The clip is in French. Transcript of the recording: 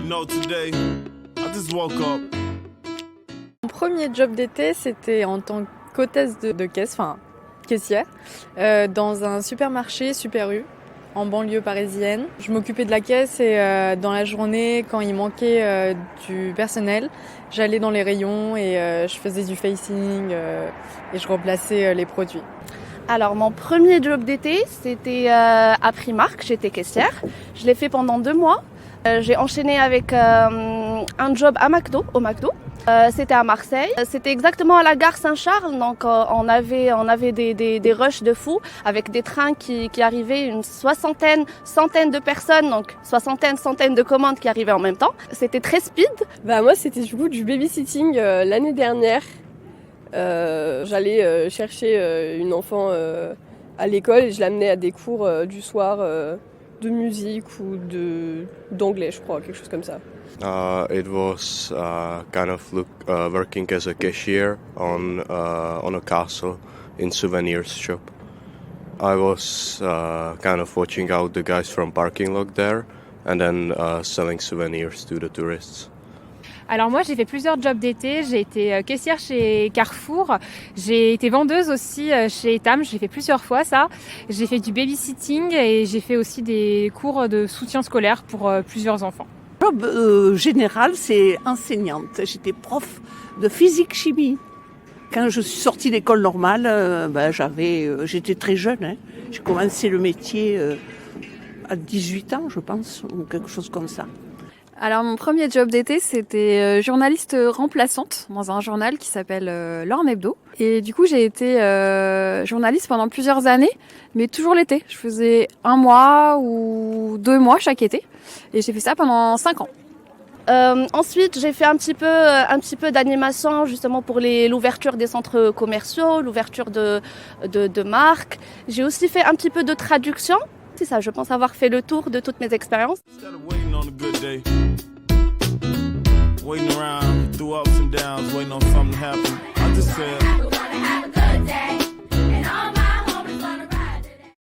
know today, I just woke up. Mon premier job d'été, c'était en tant qu'hôtesse de caisse, enfin caissière, dans un supermarché Super U, en banlieue parisienne. Je m'occupais de la caisse et dans la journée, quand il manquait du personnel, j'allais dans les rayons et je faisais du facing et je remplaçais les produits. Alors mon premier job d'été, c'était à Primark, j'étais caissière. Je l'ai fait pendant 2 mois. J'ai enchaîné avec un job à McDo, au McDo. C'était à Marseille. C'était exactement à la gare Saint-Charles, donc on avait des rushs de fous avec des trains qui arrivaient, une centaine de personnes, donc centaines de commandes qui arrivaient en même temps. C'était très speed. Moi c'était du coup du babysitting l'année dernière. J'allais chercher une enfant à l'école et je l'amenais à des cours du soir de musique ou d'anglais, je crois, quelque chose comme ça. It was kind of working as a cashier on a castle in souvenirs shop. I was kind of watching out the guys from parking lot there and then selling souvenirs to the tourists. Alors moi j'ai fait plusieurs jobs d'été, j'ai été caissière chez Carrefour, j'ai été vendeuse aussi chez Etam, j'ai fait plusieurs fois ça. J'ai fait du babysitting et j'ai fait aussi des cours de soutien scolaire pour plusieurs enfants. Le job général, c'est enseignante. J'étais prof de physique-chimie. Quand je suis sortie d'école normale, j'étais très jeune. Hein. J'ai commencé le métier à 18 ans, je pense, ou quelque chose comme ça. Alors mon premier job d'été, c'était journaliste remplaçante dans un journal qui s'appelle L'Orme Hebdo. Et du coup, j'ai été journaliste pendant plusieurs années, mais toujours l'été. Je faisais 1 mois ou 2 mois chaque été. Et j'ai fait ça pendant 5 ans. Ensuite, j'ai fait un petit peu d'animation justement pour l'ouverture des centres commerciaux, l'ouverture de marques. J'ai aussi fait un petit peu de traduction. C'est ça, je pense avoir fait le tour de toutes mes expériences. Waiting around through ups and downs, waiting on something to happen. I just said, we're gonna have a good day.